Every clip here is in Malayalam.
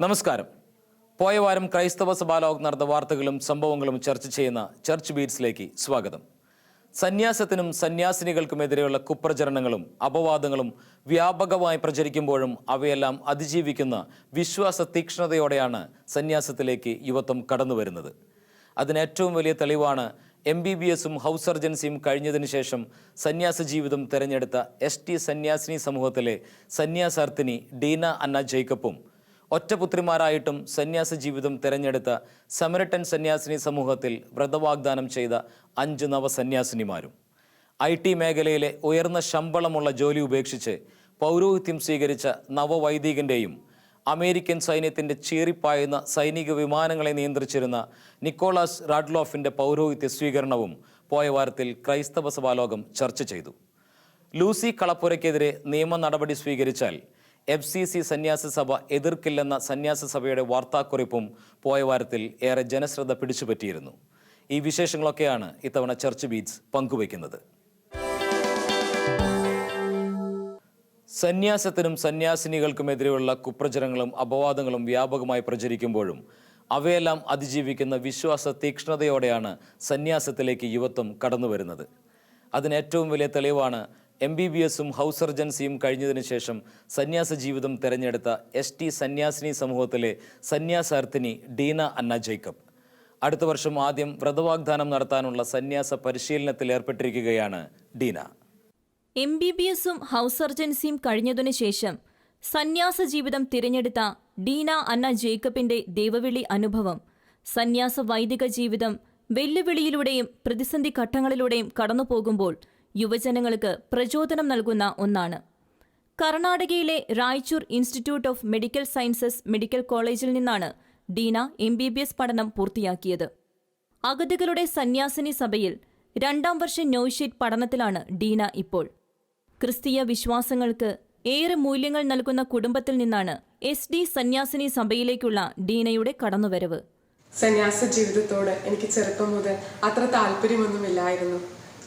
നമസ്കാരം. പോയ വാരം ക്രൈസ്തവ സഭാലോകം നടന്ന വാർത്തകളും സംഭവങ്ങളും ചർച്ച ചെയ്യുന്ന ചർച്ച് ബീറ്റ്സിലേക്ക് സ്വാഗതം. സന്യാസത്തിനും സന്യാസിനികൾക്കുമെതിരെയുള്ള കുപ്രചരണങ്ങളും അപവാദങ്ങളും വ്യാപകമായി പ്രചരിക്കുമ്പോഴും അവയെല്ലാം അതിജീവിക്കുന്ന വിശ്വാസ തീക്ഷ്ണതയോടെയാണ് സന്യാസത്തിലേക്ക് യുവത്വം കടന്നു വരുന്നത്. അതിന് ഏറ്റവും വലിയ തെളിവാണ് MBBSും ഹൗസ് സർജൻസിയും കഴിഞ്ഞതിന് ശേഷം സന്യാസ ജീവിതം തിരഞ്ഞെടുത്ത ST സന്യാസിനി സമൂഹത്തിലെ സന്യാസാർത്ഥിനി ഡീന അന്ന ജേക്കബും ഒറ്റപുത്രിമാരായിട്ടും സന്യാസ ജീവിതം തിരഞ്ഞെടുത്ത സമരട്ടൻ സന്യാസിനി സമൂഹത്തിൽ വ്രതവാഗ്ദാനം ചെയ്ത 5 നവസന്യാസിനിമാരും. IT മേഖലയിലെ ഉയർന്ന ശമ്പളമുള്ള ജോലി ഉപേക്ഷിച്ച് പൗരോഹിത്യം സ്വീകരിച്ച നവവൈദികൻ്റെയും അമേരിക്കൻ സൈന്യത്തിൻ്റെ ചീറിപ്പായുന്ന സൈനിക വിമാനങ്ങളെ നിയന്ത്രിച്ചിരുന്ന നിക്കോളാസ് റാഡ്ലോഫിൻ്റെ പൗരോഹിത്യ സ്വീകരണവും പോയ വാരത്തിൽ ക്രൈസ്തവ സഭാലോകം ചർച്ച ചെയ്തു. ലൂസി കളപ്പുരയ്ക്കെതിരെ നിയമ നടപടി സ്വീകരിച്ചാൽ FCC സന്യാസ സഭ എതിർക്കില്ലെന്ന സന്യാസ സഭയുടെ വാർത്താക്കുറിപ്പും പോയ വാരത്തിൽ ഏറെ ജനശ്രദ്ധ പിടിച്ചുപറ്റിയിരുന്നു. ഈ വിശേഷങ്ങളൊക്കെയാണ് ഇത്തവണ ചർച്ച് ബീറ്റ്സ് പങ്കുവയ്ക്കുന്നത്. സന്യാസത്തിനും സന്യാസിനികൾക്കുമെതിരെയുള്ള കുപ്രചരണങ്ങളും അപവാദങ്ങളും വ്യാപകമായി പ്രചരിക്കുമ്പോഴും അവയെല്ലാം അതിജീവിക്കുന്ന വിശ്വാസ തീക്ഷ്ണതയോടെയാണ് സന്യാസത്തിലേക്ക് യുവത്വം കടന്നു വരുന്നത്. അതിന് ഏറ്റവും വലിയ തെളിവാണ് MBBSും ഹൗസ് സർജൻസിയും കഴിഞ്ഞതിന് ശേഷം സന്യാസ ജീവിതം തിരഞ്ഞെടുത്ത ST സന്യാസിനി സമൂഹത്തിലെ സന്യാസാർത്ഥിനി ഡീന അന്ന ജേക്കബ്. അടുത്ത വർഷം ആദ്യം വ്രതവാഗ്ദാനം നടത്താനുള്ള സന്യാസ പരിശീലനത്തിൽ ഏർപ്പെട്ടിരിക്കുകയാണ് ഡീന. MBBSും ഹൗസ് സർജൻസിയും കഴിഞ്ഞതിനു ശേഷം സന്യാസ ജീവിതം തിരഞ്ഞെടുത്ത ഡീന അന്ന ജേക്കബിന്റെ ദൈവവിളി അനുഭവം സന്യാസ വൈദിക ജീവിതം വെല്ലുവിളിയിലൂടെയും പ്രതിസന്ധി ഘട്ടങ്ങളിലൂടെയും കടന്നുപോകുമ്പോൾ യുവജനങ്ങൾക്ക് പ്രചോദനം നൽകുന്ന ഒന്നാണ്. കർണാടകയിലെ Raichur institute of medical sciences medical കോളേജിൽ നിന്നാണ് ഡീന MBBS പഠനം പൂർത്തിയാക്കിയത്. അഗതികളുടെ സന്യാസിനി സഭയിൽ 2ാം വർഷ നോയ്ഷേറ്റ് പഠനത്തിലാണ് ഡീന ഇപ്പോൾ. ക്രിസ്തീയ വിശ്വാസങ്ങൾക്ക് ഏറെ മൂല്യങ്ങൾ നൽകുന്ന കുടുംബത്തിൽ നിന്നാണ് SD സന്യാസിനി സഭയിലേക്കുള്ള ഡീനയുടെ കടന്നുവരവ്. സന്യാസ ജീവിതത്തോട് എനിക്ക് ചെറുപ്പം മുതൽ അത്ര താല്പര്യമൊന്നുമില്ലായിരുന്നു.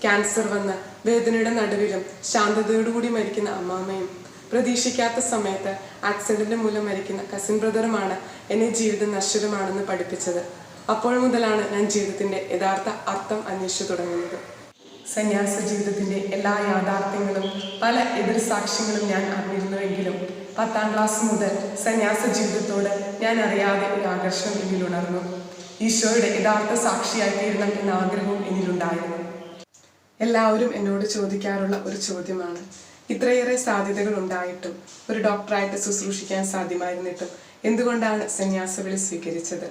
ക്യാൻസർ വന്ന് വേദനയുടെ നടുവിലും ശാന്തതയോടുകൂടി മരിക്കുന്ന അമ്മാമ്മയും പ്രതീക്ഷിക്കാത്ത സമയത്ത് ആക്സിഡന്റ് മൂലം മരിക്കുന്ന കസിൻ ബ്രദറുമാണ് എന്നെ ജീവിതം നശ്വരമാണെന്ന് പഠിപ്പിച്ചത്. അപ്പോൾ മുതലാണ് ഞാൻ ജീവിതത്തിന്റെ യഥാർത്ഥ അർത്ഥം അന്വേഷിച്ചു തുടങ്ങുന്നത്. സന്യാസ ജീവിതത്തിന്റെ എല്ലാ യാഥാർത്ഥ്യങ്ങളും പല എതിർ സാക്ഷ്യങ്ങളും ഞാൻ അറിഞ്ഞിരുന്നുവെങ്കിലും 10ാം ക്ലാസ് മുതൽ സന്യാസ ജീവിതത്തോട് ഞാൻ അറിയാതെ ഒരു ആകർഷണം എന്നിലുണർന്നു. ഈശോയുടെ യഥാർത്ഥ സാക്ഷിയായി തീരണം എന്ന ആഗ്രഹവും എന്നിലുണ്ടായിരുന്നു. എല്ലാവരും എന്നോട് ചോദിക്കാറുള്ള ഒരു ചോദ്യമാണ്, ഇത്രയേറെ സാധ്യതകൾ ഉണ്ടായിട്ടും ഒരു ഡോക്ടറായിട്ട് ശുശ്രൂഷിക്കാൻ സാധ്യമായിരുന്നിട്ടും എന്തുകൊണ്ടാണ് സന്യാസ വിളി സ്വീകരിച്ചത്?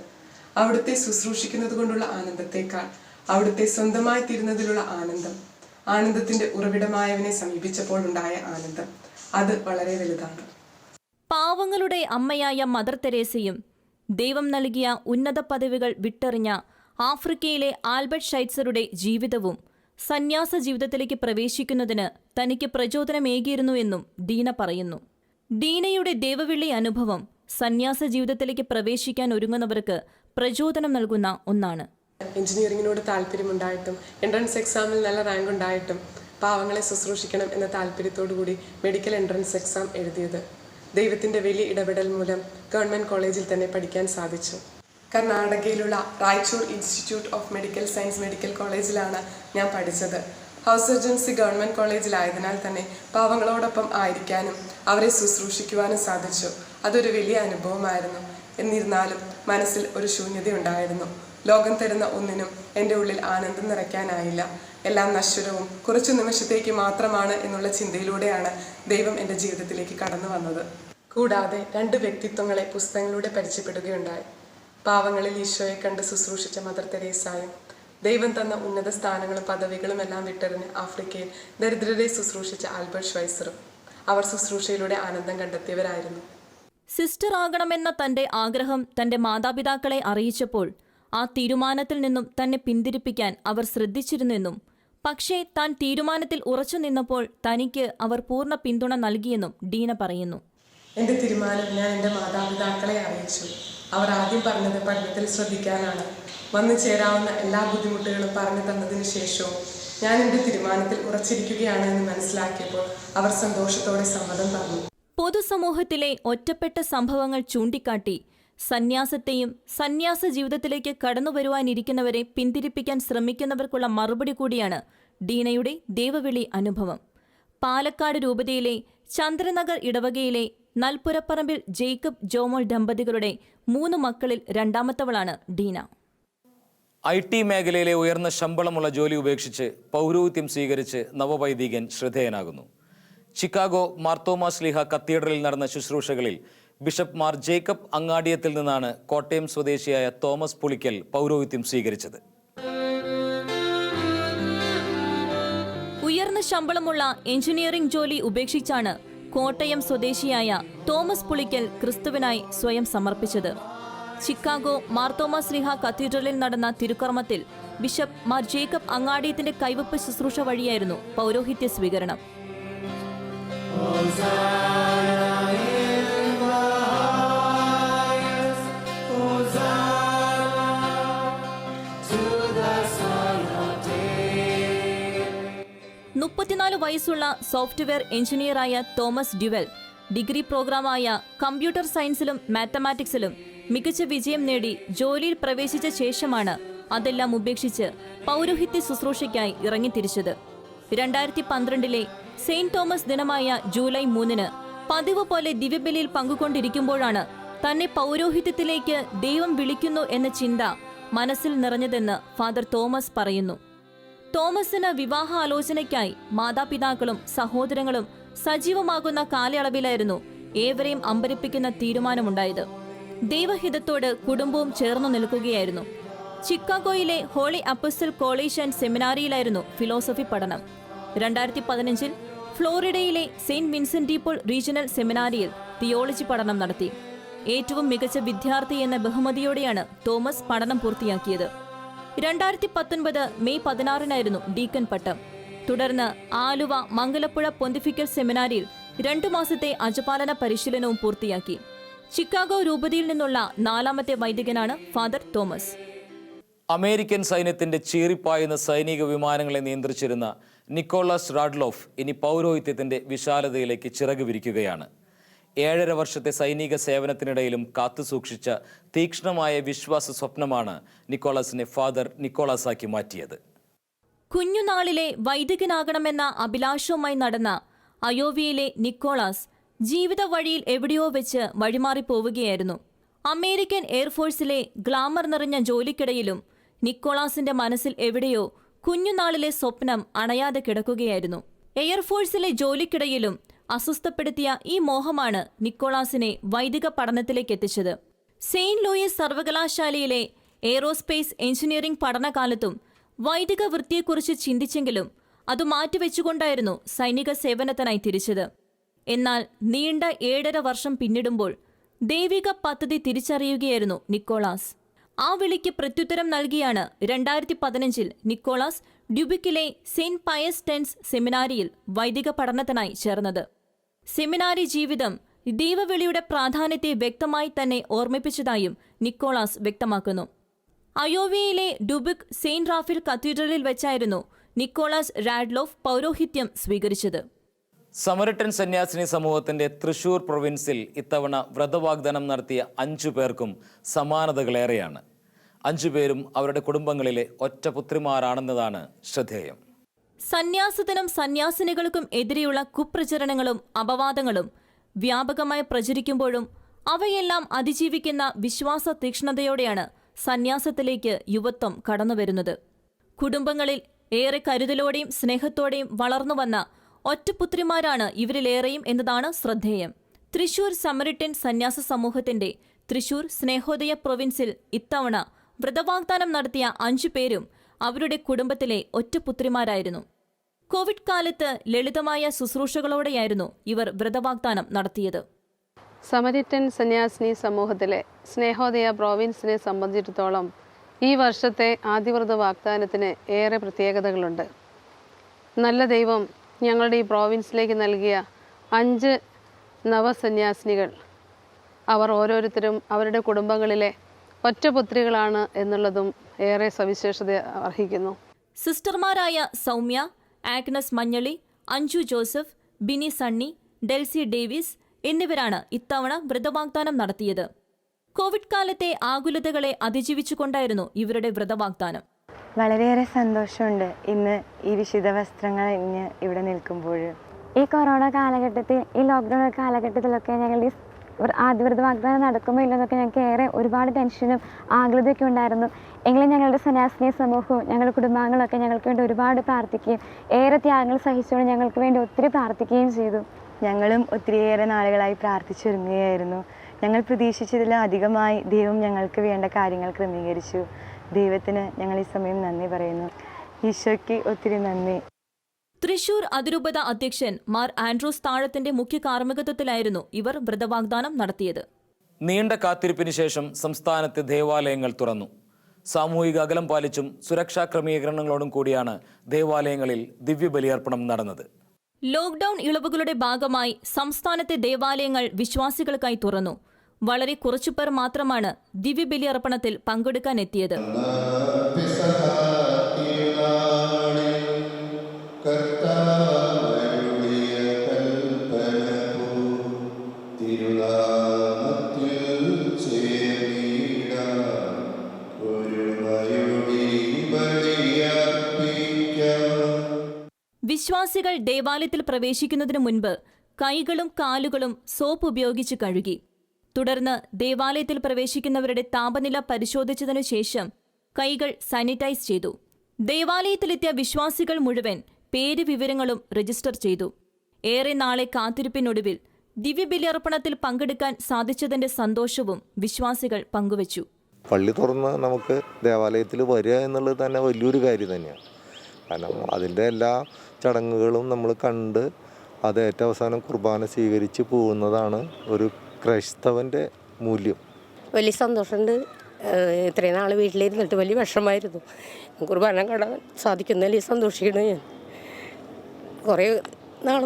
അവിടുത്തെ ശുശ്രൂഷിക്കുന്നത് കൊണ്ടുള്ള ആനന്ദത്തെക്കാൾ അവിടുത്തെ സ്വന്തമായി തീരുന്നതിലുള്ള ആനന്ദത്തിന്റെ ഉറവിടമായവനെ സമീപിച്ചപ്പോൾ ഉണ്ടായ ആനന്ദം, അത് വളരെ വലുതാണ്. പാവങ്ങളുടെ അമ്മയായ മദർ തെരേസയും ദൈവം നൽകിയ ഉന്നത പദവികൾ വിട്ടെറിഞ്ഞ ആഫ്രിക്കയിലെ ആൽബർട്ട് ഷൈറ്റ്സറുടെ ജീവിതവും സന്യാസ ജീവിതത്തിലേക്ക് പ്രവേശിക്കുന്നതിന് തനിക്ക് പ്രചോദനമേകിയിരുന്നുവെന്നും ഡീന പറയുന്നു. ഡീനയുടെ ദൈവവിളി അനുഭവം സന്യാസ ജീവിതത്തിലേക്ക് പ്രവേശിക്കാൻ ഒരുങ്ങുന്നവർക്ക് പ്രചോദനം നൽകുന്ന ഒന്നാണ്. എഞ്ചിനീയറിംഗിനോട് താല്പര്യമുണ്ടായിട്ടും എൻട്രൻസ് എക്സാമിൽ നല്ല റാങ്ക് ഉണ്ടായിട്ടും പാവങ്ങളെ ശുശ്രൂഷിക്കണം എന്ന താല്പര്യത്തോടു കൂടി മെഡിക്കൽ എൻട്രൻസ് എക്സാം എഴുതിയത്. ദൈവത്തിന്റെ വലിയ ഇടപെടൽ മൂലം ഗവൺമെന്റ് കോളേജിൽ തന്നെ പഠിക്കാൻ സാധിച്ചു. കർണാടകയിലുള്ള Raichur institute of medical science medical കോളേജിലാണ് ഞാൻ പഠിച്ചത്. ഹൗസ് സർജൻസി ഗവൺമെന്റ് കോളേജിലായതിനാൽ തന്നെ പാവങ്ങളോടൊപ്പം ആയിരിക്കാനും അവരെ ശുശ്രൂഷിക്കുവാനും സാധിച്ചു. അതൊരു വലിയ അനുഭവമായിരുന്നു. എന്നിരുന്നാലും മനസ്സിൽ ഒരു ശൂന്യതയുണ്ടായിരുന്നു. ലോകം തരുന്ന ഒന്നിനും എൻ്റെ ഉള്ളിൽ ആനന്ദം നിറയ്ക്കാനായില്ല. എല്ലാം നശ്വരവും കുറച്ചു നിമിഷത്തേക്ക് മാത്രമാണ് എന്നുള്ള ചിന്തയിലൂടെയാണ് ദൈവം എൻ്റെ ജീവിതത്തിലേക്ക് കടന്നു വന്നത്. കൂടാതെ 2 വ്യക്തിത്വങ്ങളെ പുസ്തകങ്ങളിലൂടെ പരിചയപ്പെടുകയുണ്ടായി. പാവങ്ങളിൽ ഈശോയെ കണ്ട് ശുശ്രൂഷിച്ച മദർ തെരേസായും ദൈവം തന്ന ഉന്നത സ്ഥാനങ്ങളും പദവികളും എല്ലാം വിട്ടെറിഞ്ഞ് ആഫ്രിക്കയിൽ ദരിദ്രരെ ശുശ്രൂഷിച്ച ആൽബർട്ട് ഷൈറ്റ്സറും. അവർ ശുശ്രൂഷയിലൂടെ ആനന്ദം കണ്ടെത്തിയവരായിരുന്നു. സിസ്റ്റർ ആകണമെന്ന തന്റെ ആഗ്രഹം തന്റെ മാതാപിതാക്കളെ അറിയിച്ചപ്പോൾ ആ തീരുമാനത്തിൽ നിന്നും തന്നെ പിന്തിരിപ്പിക്കാൻ അവർ ശ്രദ്ധിച്ചിരുന്നെന്നും, പക്ഷേ താൻ തീരുമാനത്തിൽ ഉറച്ചു നിന്നപ്പോൾ തനിക്ക് അവർ പൂർണ്ണ പിന്തുണ നൽകിയെന്നും ഡീന പറയുന്നു. എൻ്റെ തീരുമാനം ഞാൻ എൻ്റെ മാതാപിതാക്കളെ അറിയിച്ചു. അവർ ആദ്യം പറഞ്ഞത് പഠനത്തിൽ ശ്രദ്ധിക്കാനാണ്. വന്നു ചേരാവുന്ന എല്ലാ ബുദ്ധിമുട്ടുകളും പറഞ്ഞു തന്നതിന് ശേഷവും ഞാൻ എൻ്റെ തീരുമാനത്തിൽ ഉറച്ചിരിക്കുകയാണ് എന്ന് മനസ്സിലാക്കിയപ്പോൾ അവർ സന്തോഷത്തോടെ സമ്മതം തന്നു. പൊതുസമൂഹത്തിലെ ഒറ്റപ്പെട്ട സംഭവങ്ങൾ ചൂണ്ടിക്കാട്ടി സന്യാസത്തെയും സന്യാസ ജീവിതത്തിലേക്ക് കടന്നുവരുവാനിരിക്കുന്നവരെ പിന്തിരിപ്പിക്കാൻ ശ്രമിക്കുന്നവർക്കുള്ള മറുപടി കൂടിയാണ് ഡീനയുടെ ദൈവവിളി അനുഭവം. പാലക്കാട് രൂപതയിലെ ചന്ദ്രനഗർ ഇടവകയിലെ നൽപുരപ്പറമ്പിൽ ജേക്കബ് ജോമോൾ ദമ്പതികളുടെ 3 മക്കളിൽ രണ്ടാമത്തവളാണ് ഡീന. IT മേഖലയിലെ ഉയർന്ന ശമ്പളമുള്ള ജോലി ഉപേക്ഷിച്ച് പൗരോഹിത്യം സ്വീകരിച്ച് നവവൈദികൻ ശ്രദ്ധേയനാകുന്നു. ചിക്കാഗോ മാർത്തോമാ ശ്ലീഹ കത്തീഡ്രലിൽ നടന്ന ശുശ്രൂഷകളിൽ ബിഷപ്പ് മാർ ജേക്കബ് അങ്ങാടിയത്തിൽ നിന്നാണ് കോട്ടയം സ്വദേശിയായ തോമസ് പുളിക്കൽ പൗരോഹിത്യം സ്വീകരിച്ചത്. ഉയർന്ന ശമ്പളമുള്ള എഞ്ചിനീയറിംഗ് ജോലി ഉപേക്ഷിച്ചാണ് കോട്ടയം സ്വദേശിയായ തോമസ് പുളിക്കൽ ക്രിസ്തുവിനായി സ്വയം സമർപ്പിച്ചത്. ചിക്കാഗോ മാർത്തോമാ ശ്ലീഹ കത്തീഡ്രലിൽ നടന്ന തിരുക്കർമ്മത്തിൽ ബിഷപ്പ് മാർ ജേക്കബ് അങ്ങാടിയത്തിന്റെ കൈവപ്പ് ശുശ്രൂഷ വഴിയായിരുന്നു പൗരോഹിത്യ സ്വീകരണം. വയസ്സുള്ള സോഫ്റ്റ്വെയർ എഞ്ചിനീയറായ തോമസ് ഡ്യുവൽ ഡിഗ്രി പ്രോഗ്രാമായ കമ്പ്യൂട്ടർ സയൻസിലും മാത്തമാറ്റിക്സിലും മികച്ച വിജയം നേടി ജോലിയിൽ പ്രവേശിച്ച ശേഷമാണ് അതെല്ലാം ഉപേക്ഷിച്ച് പൗരോഹിത്യ ശുശ്രൂഷയ്ക്കായി ഇറങ്ങിത്തിരിച്ചത്. 2012 സെയിന്റ് തോമസ് ദിനമായ ജൂലൈ 3 പതിവ് പോലെ ദിവ്യബലിയിൽ പങ്കുകൊണ്ടിരിക്കുമ്പോഴാണ് തന്നെ പൗരോഹിത്യത്തിലേക്ക് ദൈവം വിളിക്കുന്നു എന്ന ചിന്ത മനസ്സിൽ നിറഞ്ഞതെന്ന് ഫാദർ തോമസ് പറയുന്നു. തോമസിന് വിവാഹ ആലോചനയ്ക്കായി മാതാപിതാക്കളും സഹോദരങ്ങളും സജീവമാകുന്ന കാലയളവിലായിരുന്നു ഏവരെയും അമ്പരിപ്പിക്കുന്ന തീരുമാനമുണ്ടായത്. ദൈവഹിതത്തോട് കുടുംബവും ചേർന്നു നിൽക്കുകയായിരുന്നു. ചിക്കാഗോയിലെ ഹോളി അപ്പസ്റ്റൽ കോളേജ് ആൻഡ് സെമിനാരിയിലായിരുന്നു ഫിലോസഫി പഠനം. 2015 ഫ്ലോറിഡയിലെ saint Vincent de Paul regional സെമിനാരിയിൽ തിയോളജി പഠനം നടത്തി. ഏറ്റവും മികച്ച വിദ്യാർത്ഥി എന്ന ബഹുമതിയോടെയാണ് തോമസ് പഠനം പൂർത്തിയാക്കിയത്. 2019 മെയ് 16 ഡീക്കൻ പട്ടം. തുടർന്ന് ആലുവ മംഗലപ്പുഴ പൊന്തിഫിക്കൽ സെമിനാരിയിൽ 2 മാസത്തെ അജപാലന പരിശീലനവും പൂർത്തിയാക്കി. ചിക്കാഗോ രൂപതയിൽ നിന്നുള്ള 4ാമത്തെ വൈദികനാണ് ഫാദർ തോമസ്. അമേരിക്കൻ സൈന്യത്തിന്റെ ചീറിപ്പായുന്ന സൈനിക വിമാനങ്ങളെ നിയന്ത്രിച്ചിരുന്ന നിക്കോളാസ് റാഡ്ലോഫ് ഇനി പൗരോഹിത്യത്തിന്റെ വിശാലതയിലേക്ക് ചിറക് വിരിക്കുകയാണ്. 7.5 വർഷത്തെ സൈനിക സേവനത്തിനിടയിലും കാത്തുസൂക്ഷിച്ച തീക്ഷ്ണമായ വിശ്വാസ സ്വപ്നമാണ് നിക്കോളാസിനെ ഫാദർ നിക്കോളാസാക്കി മാറ്റിയത്. കുഞ്ഞുനാളിലെ വൈദികനാകണമെന്ന അഭിലാഷവുമായി നടന്ന അയോവയിലെ നിക്കോളാസ് ജീവിത വഴിയിൽ എവിടെയോ വെച്ച് വഴിമാറിപ്പോവുകയായിരുന്നു. അമേരിക്കൻ എയർഫോഴ്സിലെ ഗ്ലാമർ നിറഞ്ഞ ജോലിക്കിടയിലും നിക്കോളാസിന്റെ മനസ്സിൽ എവിടെയോ കുഞ്ഞുനാളിലെ സ്വപ്നം അണയാതെ കിടക്കുകയായിരുന്നു. എയർഫോഴ്സിലെ ജോലിക്കിടയിലും അസ്വസ്ഥപ്പെടുത്തിയ ഈ മോഹമാണ് നിക്കോളാസിനെ വൈദിക പഠനത്തിലേക്ക് എത്തിച്ചത്. സെയിന്റ് ലൂയിസ് സർവകലാശാലയിലെ എയ്റോസ്പേസ് എഞ്ചിനീയറിംഗ് പഠനകാലത്തും വൈദിക വൃത്തിയെക്കുറിച്ച് ചിന്തിച്ചെങ്കിലും അത് മാറ്റിവെച്ചുകൊണ്ടായിരുന്നു സൈനിക സേവനത്തിനായി തിരിച്ചത്. എന്നാൽ നീണ്ട 7.5 വർഷം പിന്നിടുമ്പോൾ ദൈവിക പദ്ധതി തിരിച്ചറിയുകയായിരുന്നു നിക്കോളാസ്. ആ വിളിക്ക് പ്രത്യുത്തരം നൽകിയാണ് 2015 നിക്കോളാസ് ഡ്യുബിക്കിലെ സെയിന്റ് പയസ് ടെൻസ് സെമിനാരിയിൽ വൈദിക പഠനത്തിനായി ചേർന്നത്. സെമിനാരി ജീവിതം ദൈവവിളിയുടെ പ്രാധാന്യത്തെ വ്യക്തമായി തന്നെ ഓർമ്മിപ്പിച്ചതായും നിക്കോളാസ് വ്യക്തമാക്കുന്നു. അയോവയിലെ ഡ്യുബിക് സെയിന്റ് റാഫേൽ കത്തീഡ്രലിൽ വെച്ചായിരുന്നു നിക്കോളാസ് റാഡ്ലോഫ് പൗരോഹിത്യം സ്വീകരിച്ചത്. സമരിട്ടൻ സന്യാസിനി സമൂഹത്തിന്റെ തൃശൂർ പ്രൊവിൻസിൽ ഇത്തവണ വ്രതവാഗ്ദാനം നടത്തിയ 5 പേർക്കും സമാനതകളേറെയാണ്. 5 പേരും അവരുടെ കുടുംബങ്ങളിലെ ഒറ്റ പുത്രിമാരാണെന്നതാണ് ശ്രദ്ധേയം. സന്യാസത്തിനും സന്യാസിനികൾക്കും എതിരെയുള്ള കുപ്രചരണങ്ങളും അപവാദങ്ങളും വ്യാപകമായി പ്രചരിക്കുമ്പോഴും അവയെല്ലാം അതിജീവിക്കുന്ന വിശ്വാസ തീക്ഷ്ണതയോടെയാണ് സന്യാസത്തിലേക്ക് യുവത്വം കടന്നുവരുന്നത്. കുടുംബങ്ങളിൽ ഏറെ കരുതലോടെയും സ്നേഹത്തോടെയും വളർന്നുവന്ന ഒറ്റപുത്രിമാരാണ് ഇവരിലേറെയും എന്നതാണ് ശ്രദ്ധേയം. തൃശൂർ സമരിട്ടൻ സന്യാസ സമൂഹത്തിന്റെ തൃശൂർ സ്നേഹോദയ പ്രൊവിൻസിൽ ഇത്തവണ വ്രതവാഗ്ദാനം നടത്തിയ 5 പേരും അവരുടെ കുടുംബത്തിലെ ഒറ്റപുത്രിമാരായിരുന്നു. കോവിഡ് കാലത്ത് ലളിതമായ ശുശ്രൂഷകളോടെയായിരുന്നു ഇവർ വ്രതവാഗ്ദാനം നടത്തിയത്. സമരിട്ടൻ സന്യാസിനി സമൂഹത്തിലെ സ്നേഹോദയ പ്രോവിൻസിനെ സംബന്ധിച്ചിടത്തോളം ഈ വർഷത്തെ ആദ്യവ്രത വാഗ്ദാനത്തിന് ഏറെ പ്രത്യേകതകളുണ്ട്. നല്ല ദൈവം ഞങ്ങളുടെ ഈ പ്രോവിൻസിലേക്ക് നൽകിയ 5 നവസന്യാസിനികൾ അവർ ഓരോരുത്തരും അവരുടെ കുടുംബങ്ങളിലെ ഒറ്റപുത്രികളാണ് എന്നുള്ളതും ഏറെ സവിശേഷത അർഹിക്കുന്നു. സിസ്റ്റർമാരായ Soumya, Agnes Manjali, Anju Joseph, Bini Sunny, Delsy Davis എന്നിവരാണ് ഇത്തവണ വ്രതവാഗ്ദാനം നടത്തിയത്. കോവിഡ് കാലത്തെ ആകുലതകളെ അതിജീവിച്ചുകൊണ്ടായിരുന്നു ഇവരുടെ വ്രതവാഗ്ദാനം. വളരെയേറെ സന്തോഷമുണ്ട് ഇന്ന് ഈ വിശുദ്ധ വസ്ത്രങ്ങൾ അണിഞ്ഞ് ഇവിടെ നിൽക്കുമ്പോൾ. ഈ കൊറോണ കാലഘട്ടത്തിൽ, ഈ ലോക്ക്ഡൗൺ കാലഘട്ടത്തിലൊക്കെ ഞങ്ങളുടെ ആദ്യവ്രത വാഗ്ദാനം നടക്കുമോ ഇല്ലെന്നൊക്കെ ഞങ്ങൾക്ക് ഏറെ ഒരുപാട് ടെൻഷനും ആകുലതയൊക്കെ ഉണ്ടായിരുന്നു. എങ്കിലും ഞങ്ങളുടെ സന്യാസിനി സമൂഹവും ഞങ്ങളുടെ കുടുംബാംഗങ്ങളൊക്കെ ഞങ്ങൾക്ക് വേണ്ടി ഒരുപാട് പ്രാർത്ഥിക്കുകയും ഏറെ ത്യാഗങ്ങൾ സഹിച്ചുകൊണ്ട് ഞങ്ങൾക്ക് വേണ്ടി ഒത്തിരി പ്രാർത്ഥിക്കുകയും ചെയ്തു. ഞങ്ങളും ഒത്തിരിയേറെ നാളുകളായി പ്രാർത്ഥിച്ചൊരുങ്ങുകയായിരുന്നു. ഞങ്ങൾ പ്രതീക്ഷിച്ചതിലും അധികമായി ദൈവം ഞങ്ങൾക്ക് വേണ്ട കാര്യങ്ങൾ ക്രമീകരിച്ചു. ദൈവത്തിന് ഞങ്ങൾ ഈ സമയം നന്ദി പറയുന്നു. ഈശോയ്ക്ക് ഒത്തിരി നന്ദി. തൃശൂർ അതിരൂപത അധ്യക്ഷൻ മാർ ആൻഡ്രൂസ് താഴത്തിന്റെ മുഖ്യ കാർമ്മികത്വത്തിലായിരുന്നു ഇവർ വ്രതവാഗ്ദാനം നടത്തിയത്. നീണ്ട കാത്തിരിപ്പിന് ശേഷം സംസ്ഥാനത്തെ ദേവാലയങ്ങൾ തുറന്നു. സാമൂഹിക അകലം പാലിച്ചും സുരക്ഷാ ക്രമീകരണങ്ങളോടും കൂടിയാണ് ദേവാലയങ്ങളിൽ ദിവ്യബലിയർപ്പണം നടന്നത്. ലോക്ക്ഡൌൺ ഇളവുകളുടെ ഭാഗമായി സംസ്ഥാനത്തെ ദേവാലയങ്ങൾ വിശ്വാസികൾക്കായി തുറന്നു. വളരെ കുറച്ചുപേർ മാത്രമാണ് ദിവ്യബലിയർപ്പണത്തിൽ പങ്കെടുക്കാനെത്തിയത്. വിശ്വാസികൾ ദേവാലയത്തിൽ പ്രവേശിക്കുന്നതിനു മുൻപ് കൈകളും കാലുകളും സോപ്പ് ഉപയോഗിച്ച് കഴുകി. തുടർന്ന് ദേവാലയത്തിൽ പ്രവേശിക്കുന്നവരുടെ താപനില പരിശോധിച്ചതിനു ശേഷം കൈകൾ സാനിറ്റൈസ് ചെയ്തു. ദേവാലയത്തിലെത്തിയ വിശ്വാസികൾ മുഴുവൻ പേര് വിവരങ്ങളും രജിസ്റ്റർ ചെയ്തു. ഏറെ നാളെ കാത്തിരിപ്പിനൊടുവിൽ ദിവ്യബലിയർപ്പണത്തിൽ പങ്കെടുക്കാൻ സാധിച്ചതിന്റെ സന്തോഷവും വിശ്വാസികൾ പങ്കുവച്ചു. പള്ളി തുറന്ന് നമുക്ക് ദേവാലയത്തിൽ വരിക എന്നുള്ളത് തന്നെ വലിയൊരു കാര്യം തന്നെയാണ്. കാരണം അതിൻ്റെ എല്ലാ ചടങ്ങുകളും നമ്മൾ കണ്ട് അത് ഏറ്റവും അവസാനം കുർബാന സ്വീകരിച്ച് പോകുന്നതാണ് ഒരു ക്രൈസ്തവൻ്റെ മൂല്യം. വലിയ സന്തോഷമുണ്ട്. ഇത്രയും നാൾ വീട്ടിലിരുന്നിട്ട് വലിയ വിഷമമായിരുന്നു. കുർബാന കാണാൻ സാധിക്കുന്നതിൽ സന്തോഷിക്കണം. ഞാൻ കുറേ നാൾ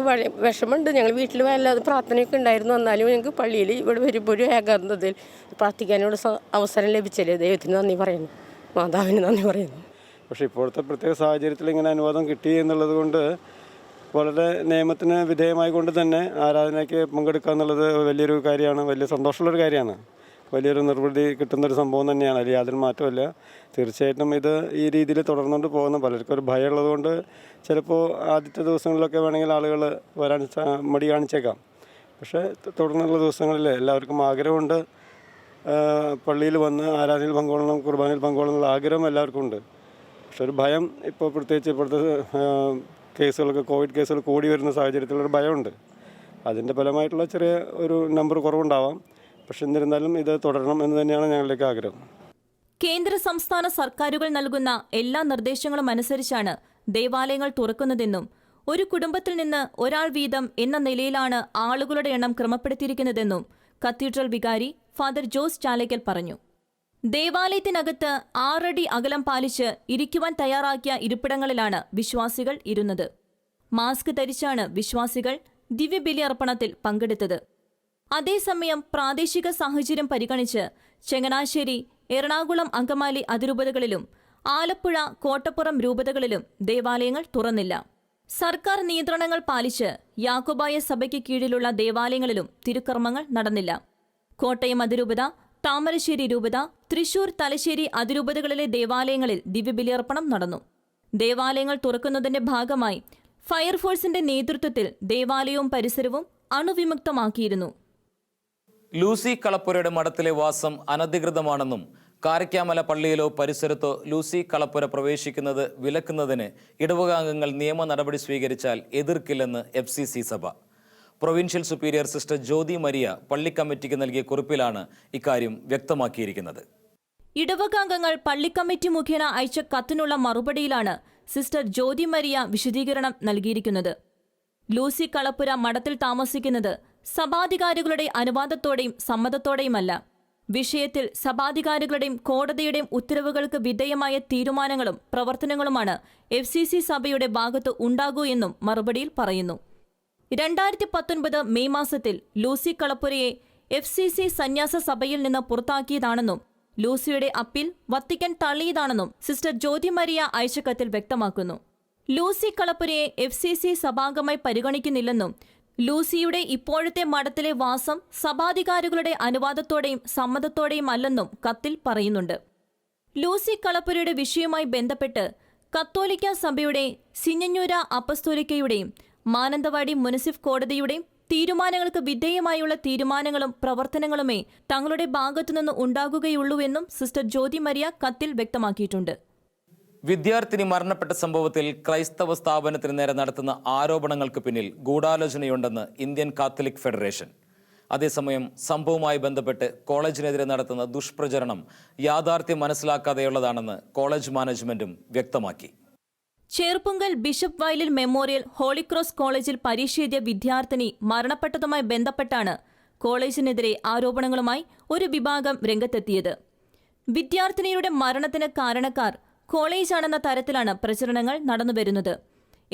വിഷമമുണ്ട്. ഞങ്ങൾ വീട്ടിൽ വല്ലാതെ പ്രാർത്ഥനയൊക്കെ ഉണ്ടായിരുന്നു. എന്നാലും ഞങ്ങൾക്ക് പള്ളിയിൽ ഇവിടെ വരുമ്പോൾ ഒരു ഏകാന്തതയിൽ പ്രാർത്ഥിക്കാനോട് അവസരം ലഭിച്ചല്ലേ ദൈവത്തിന് നന്ദി പറയുന്നു, മാതാവിന് നന്ദി പറയുന്നു. പക്ഷേ ഇപ്പോഴത്തെ പ്രത്യേക സാഹചര്യത്തിൽ ഇങ്ങനെ അനുവാദം കിട്ടി എന്നുള്ളത് കൊണ്ട് വളരെ നിയമത്തിന് വിധേയമായി കൊണ്ട് തന്നെ ആരാധനയ്ക്ക് പങ്കെടുക്കുക എന്നുള്ളത് വലിയൊരു കാര്യമാണ്, വലിയ സന്തോഷമുള്ളൊരു കാര്യമാണ്, വലിയൊരു നിർവൃതി കിട്ടുന്നൊരു സംഭവം തന്നെയാണ്. അതിൽ യാതൊരു മാറ്റമില്ല. തീർച്ചയായിട്ടും ഇത് ഈ രീതിയിൽ തുടർന്നുകൊണ്ട് പോകുന്ന പലർക്കും ഒരു ഭയം ഉള്ളതുകൊണ്ട് ചിലപ്പോൾ ആദ്യത്തെ ദിവസങ്ങളിലൊക്കെ വേണമെങ്കിൽ ആളുകൾ വരാൻ മടി കാണിച്ചേക്കാം. പക്ഷേ തുടർന്നുള്ള ദിവസങ്ങളിൽ എല്ലാവർക്കും ആഗ്രഹമുണ്ട്, പള്ളിയിൽ വന്ന് ആരാധനയിൽ പങ്കുകൊള്ളണം, കുർബാനയിൽ പങ്കുകൊള്ളണം ആഗ്രഹം എല്ലാവർക്കും ഉണ്ട്. പക്ഷെ ഒരു ഭയം ഇപ്പോൾ പ്രത്യേകിച്ച് ഇപ്പോഴത്തെ കേസുകളൊക്കെ കോവിഡ് കേസുകൾ കൂടി വരുന്ന സാഹചര്യത്തിലൊരു ഭയമുണ്ട്. അതിൻ്റെ ഫലമായിട്ടുള്ള ചെറിയ ഒരു നമ്പർ കുറവുണ്ടാവാം. പക്ഷെ എന്നിരുന്നാലും ഇത് തുടരണം എന്ന് തന്നെയാണ് ഞങ്ങളുടെയൊക്കെ ആഗ്രഹം. കേന്ദ്ര സംസ്ഥാന സർക്കാരുകൾ നൽകുന്ന എല്ലാ നിർദ്ദേശങ്ങളും അനുസരിച്ചാണ് ദേവാലയങ്ങൾ തുറക്കുന്നതെന്നും ഒരു കുടുംബത്തിൽ നിന്ന് ഒരാൾ വീതം എന്ന നിലയിലാണ് ആളുകളുടെ എണ്ണം ക്രമപ്പെടുത്തിയിരിക്കുന്നതെന്നും കത്തീഡ്രൽ വികാരി ഫാദർ ജോസ് ചാലയ്ക്കൽ പറഞ്ഞു. ദേവാലയത്തിനകത്ത് 6 അടി അകലം പാലിച്ച് ഇരിക്കുവാൻ തയ്യാറാക്കിയ ഇരിപ്പിടങ്ങളിലാണ് വിശ്വാസികൾ ഇരുന്നത്. മാസ്ക് ധരിച്ചാണ് വിശ്വാസികൾ ദിവ്യബലിയർപ്പണത്തിൽ പങ്കെടുത്തത്. അതേസമയം പ്രാദേശിക സാഹചര്യം പരിഗണിച്ച് ചങ്ങനാശ്ശേരി, എറണാകുളം, അങ്കമാലി അതിരൂപതകളിലും ആലപ്പുഴ, കോട്ടപ്പുറം രൂപതകളിലും ദേവാലയങ്ങൾ തുറന്നില്ല. സർക്കാർ നിയന്ത്രണങ്ങൾ പാലിച്ച് യാക്കോബായ സഭയ്ക്ക് കീഴിലുള്ള ദേവാലയങ്ങളിലും തിരുക്കർമ്മങ്ങൾ നടന്നില്ല. കോട്ടയം അതിരൂപത, താമരശ്ശേരി രൂപത, തൃശൂർ, തലശ്ശേരി അതിരൂപതകളിലെ ദേവാലയങ്ങളിൽ ദിവ്യബലിയർപ്പണം നടന്നു. ദേവാലയങ്ങൾ തുറക്കുന്നതിന്റെ ഭാഗമായി ഫയർഫോഴ്സിന്റെ നേതൃത്വത്തിൽ ദേവാലയവും പരിസരവും അണുവിമുക്തമാക്കിയിരുന്നു. ലൂസി കളപ്പുരയുടെ മഠത്തിലെ വാസം അനധികൃതമാണെന്നും കാരക്കാമല പള്ളിയിലോ പരിസരത്തോ ലൂസി കളപ്പുര പ്രവേശിക്കുന്നത് വിലക്കുന്നതിന് ഇടവകാംഗങ്ങൾ നിയമ നടപടി സ്വീകരിച്ചാൽ എതിർക്കില്ലെന്ന് FCC സഭ. Provincial superior sister Jyothi Maria പള്ളി കമ്മിറ്റിക്ക് നൽകിയ കുറിപ്പിലാണ് ഇക്കാര്യം വ്യക്തമാക്കിയിരിക്കുന്നത്. ഇടവകാംഗങ്ങൾ പള്ളിക്കമ്മിറ്റി മുഖേന അയച്ച കത്തിനുള്ള മറുപടിയിലാണ് സിസ്റ്റർ ജ്യോതി മരിയ വിശദീകരണം നൽകിയിരിക്കുന്നത്. ലൂസി കളപ്പുര മഠത്തിൽ താമസിക്കുന്നത് സഭാധികാരികളുടെ അനുവാദത്തോടെയും സമ്മതത്തോടെയുമല്ല. വിഷയത്തിൽ സഭാധികാരികളുടെയും കോടതിയുടെയും ഉത്തരവുകൾക്ക് വിധേയമായ തീരുമാനങ്ങളും പ്രവർത്തനങ്ങളുമാണ് FCC സഭയുടെ ഭാഗത്ത് ഉണ്ടാകൂ എന്നും മറുപടിയിൽ പറയുന്നു. 2019 മെയ് മാസത്തിൽ ലൂസി കളപ്പുരയെ FCC സന്യാസ സഭയിൽ നിന്ന് പുറത്താക്കിയതാണെന്നും ലൂസിയുടെ അപ്പീൽ വത്തിക്കാൻ തള്ളിയതാണെന്നും സിസ്റ്റർ ജ്യോതി മരിയ അയച്ച കത്തിൽ വ്യക്തമാക്കുന്നു. ലൂസി കളപ്പുരയെ FCC സഭാംഗമായി പരിഗണിക്കുന്നില്ലെന്നും ലൂസിയുടെ ഇപ്പോഴത്തെ മഠത്തിലെ വാസം സഭാധികാരികളുടെ അനുവാദത്തോടെയും സമ്മതത്തോടെയും അല്ലെന്നും കത്തിൽ പറയുന്നുണ്ട്. ലൂസി കളപ്പുരയുടെ വിഷയവുമായി ബന്ധപ്പെട്ട് കത്തോലിക്ക സഭയുടെ സിഞ്ഞഞ്ഞൂര അപ്പസ്തോലിക്കയുടെയും മാനന്തവാടി മുനിസിഫ് കോടതിയുടെയും തീരുമാനങ്ങൾക്ക് വിധേയമായുള്ള തീരുമാനങ്ങളും പ്രവർത്തനങ്ങളുമേ തങ്ങളുടെ ഭാഗത്തുനിന്ന് ഉണ്ടാകുകയുള്ളൂവെന്നും സിസ്റ്റർ ജ്യോതി മരിയ കത്തിൽ വ്യക്തമാക്കിയിട്ടുണ്ട്. വിദ്യാർത്ഥിനി മരണപ്പെട്ട സംഭവത്തിൽ ക്രൈസ്തവ സ്ഥാപനത്തിന് നേരെ നടത്തുന്ന ആരോപണങ്ങൾക്ക് പിന്നിൽ ഗൂഢാലോചനയുണ്ടെന്ന് ഇന്ത്യൻ കാത്തലിക് ഫെഡറേഷൻ. അതേസമയം സംഭവവുമായി ബന്ധപ്പെട്ട് കോളേജിനെതിരെ നടത്തുന്ന ദുഷ്പ്രചരണം യാഥാർത്ഥ്യം മനസ്സിലാക്കാതെയുള്ളതാണെന്ന് കോളേജ് മാനേജ്മെന്റും വ്യക്തമാക്കി. ചേർപ്പുങ്കൽ ബിഷപ്പ് വയലിൽ മെമ്മോറിയൽ ഹോളിക്രോസ് കോളേജിൽ പരീക്ഷ എഴുതിയ വിദ്യാർത്ഥിനി മരണപ്പെട്ടതുമായി ബന്ധപ്പെട്ടാണ് കോളേജിനെതിരെ ആരോപണങ്ങളുമായി ഒരു വിഭാഗം രംഗത്തെത്തിയത്. വിദ്യാർത്ഥിനിയുടെ മരണത്തിന് കാരണക്കാർ കോളേജാണെന്ന തരത്തിലാണ് പ്രചരണങ്ങൾ നടന്നുവരുന്നത്.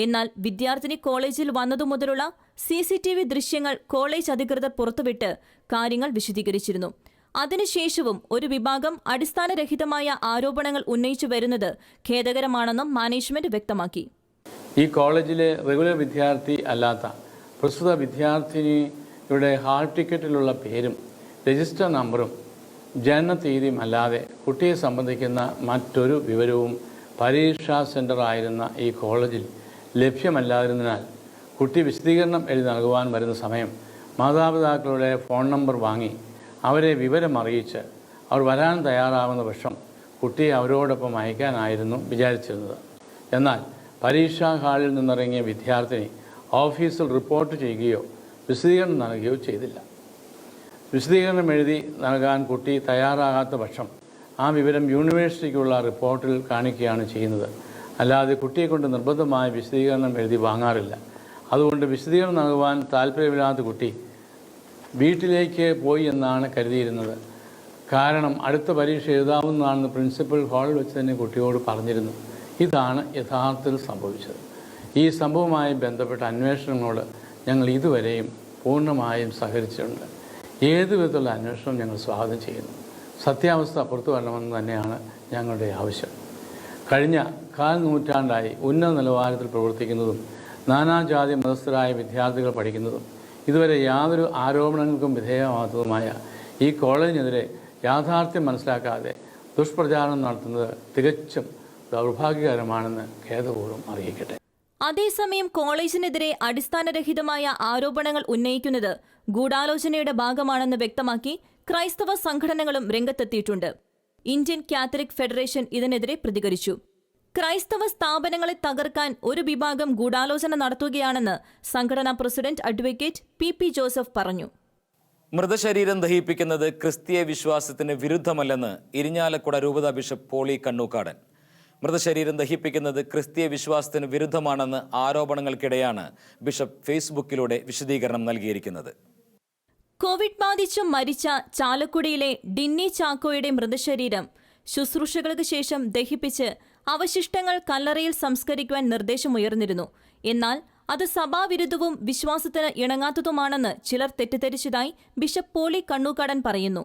എന്നാൽ വിദ്യാർത്ഥിനി കോളേജിൽ വന്നതു മുതലുള്ള CCTV ദൃശ്യങ്ങൾ കോളേജ് അധികൃതർ പുറത്തുവിട്ട് കാര്യങ്ങൾ വിശദീകരിച്ചിരുന്നു. അതിനുശേഷവും ഒരു വിഭാഗം അടിസ്ഥാനരഹിതമായ ആരോപണങ്ങൾ ഉന്നയിച്ചു വരുന്നത് ഖേദകരമാണെന്നും മാനേജ്മെന്റ് വ്യക്തമാക്കി. ഈ കോളേജിലെ റെഗുലർ വിദ്യാർത്ഥി അല്ലാത്ത പ്രസ്തുത വിദ്യാർത്ഥിനിയുടെ ഹാൾ ടിക്കറ്റിലുള്ള പേരും രജിസ്റ്റർ നമ്പറും ജനനതീയതിയും അല്ലാതെ കുട്ടിയെ സംബന്ധിക്കുന്ന മറ്റൊരു വിവരവും പരീക്ഷാ സെൻ്ററായിരുന്ന ഈ കോളേജിൽ ലഭ്യമല്ലാതിരുന്നതിനാൽ കുട്ടി വിശദീകരണം എഴുതി നൽകുവാൻ വരുന്ന സമയം മാതാപിതാക്കളുടെ ഫോൺ നമ്പർ വാങ്ങി അവരെ വിവരം അറിയിച്ച് അവർ വരാൻ തയ്യാറാവുന്ന പക്ഷം കുട്ടിയെ അവരോടൊപ്പം അയക്കാനായിരുന്നു വിചാരിച്ചിരുന്നത്. എന്നാൽ പരീക്ഷാ ഹാളിൽ നിന്നിറങ്ങിയ വിദ്യാർത്ഥിനി ഓഫീസിൽ റിപ്പോർട്ട് ചെയ്യുകയോ വിശദീകരണം നൽകുകയോ ചെയ്തില്ല. വിശദീകരണം എഴുതി നൽകാൻ കുട്ടി തയ്യാറാകാത്ത പക്ഷം ആ വിവരം യൂണിവേഴ്സിറ്റിക്കുള്ള റിപ്പോർട്ടിൽ കാണിക്കുകയാണ് ചെയ്യുന്നത്. അല്ലാതെ കുട്ടിയെക്കൊണ്ട് നിർബന്ധമായ വിശദീകരണം എഴുതി വാങ്ങാറില്ല. അതുകൊണ്ട് വിശദീകരണം നൽകുവാൻ താല്പര്യമില്ലാത്ത കുട്ടി വീട്ടിലേക്ക് പോയി എന്നാണ് കരുതിയിരുന്നത്. കാരണം അടുത്ത പരീക്ഷ എഴുതാവുന്നതാണെന്ന് പ്രിൻസിപ്പൽ ഹാളിൽ വെച്ച് തന്നെ കുട്ടിയോട് പറഞ്ഞിരുന്നു. ഇതാണ് യഥാർത്ഥത്തിൽ സംഭവിച്ചത്. ഈ സംഭവവുമായി ബന്ധപ്പെട്ട അന്വേഷണങ്ങളോട് ഞങ്ങൾ ഇതുവരെയും പൂർണ്ണമായും സഹകരിച്ചിട്ടുണ്ട്. ഏതു വിധത്തിലുള്ള അന്വേഷണം ഞങ്ങൾ സ്വാഗതം ചെയ്യുന്നു. സത്യാവസ്ഥ പുറത്തു വരണമെന്ന് തന്നെയാണ് ഞങ്ങളുടെ ആവശ്യം. കഴിഞ്ഞ 4 നൂറ്റാണ്ടായി ഉന്നത നിലവാരത്തിൽ പ്രവർത്തിക്കുന്നതും നാനാജാതി മതസ്ഥരായ വിദ്യാർത്ഥികൾ പഠിക്കുന്നതും ഇതുവരെ യാതൊരു ആരോപണങ്ങൾക്കും വിധേയമാകാത്തതുമായ ഈ കോളേജിനെതിരെ യാഥാർത്ഥ്യം മനസ്സിലാക്കാതെ ദുഷ്പ്രചാരണം നടത്തുന്നത് തികച്ചും ദൗർഭാഗ്യകരമാണെന്ന് ഖേദപൂർവ്വം അറിയിക്കട്ടെ. അതേസമയം കോളേജിനെതിരെ അടിസ്ഥാനരഹിതമായ ആരോപണങ്ങൾ ഉന്നയിക്കുന്നത് ഗൂഢാലോചനയുടെ ഭാഗമാണെന്ന് വ്യക്തമാക്കി ക്രൈസ്തവ സംഘടനകളും രംഗത്തെത്തിയിട്ടുണ്ട്. ഇന്ത്യൻ കാത്തലിക് ഫെഡറേഷൻ ഇതിനെതിരെ പ്രതികരിച്ചു. ക്രൈസ്തവ സ്ഥാപനങ്ങളെ തകർക്കാൻ ഒരു വിഭാഗം ഗൂഢാലോചന നടത്തുകയാണെന്ന് സംഘടനാ പ്രസിഡന്റ് അഡ്വക്കേറ്റ് PP ജോസഫ് പറഞ്ഞു. മൃതശരീരം ദഹിപ്പിക്കുന്നത് ക്രിസ്തീയ വിശ്വാസത്തിന് വിരുദ്ധമല്ലെന്ന് ഇരിഞ്ഞാലക്കുട രൂപതാ ബിഷപ്പ് പോളി കണ്ണൂക്കാടൻ. മൃതശരീരം ദഹിപ്പിക്കുന്നത് ക്രിസ്തീയ വിശ്വാസത്തിന് വിരുദ്ധമാണെന്ന് ആരോപണങ്ങൾക്കിടെയാണ് ബിഷപ്പ് ഫേസ്ബുക്കിലൂടെ വിശദീകരണം നൽകിയിരിക്കുന്നത്. കോവിഡ് ബാധിച്ച് മരിച്ച ചാലക്കുടിയിലെ ഡിന്നി ചാക്കോയുടെ മൃതശരീരം ശുശ്രൂഷകൾക്ക് ശേഷം ദഹിപ്പിച്ച് അവശിഷ്ടങ്ങൾ കല്ലറയിൽ സംസ്കരിക്കുവാൻ നിർദ്ദേശമുയർന്നിരുന്നു. എന്നാൽ അത് സഭാവിരുദ്ധവും വിശ്വാസത്തിന് ഇണങ്ങാത്തതുമാണെന്ന് ചിലർ തെറ്റിദ്ധരിച്ചതായി ബിഷപ്പ് പോളി കണ്ണൂക്കാടൻ പറയുന്നു.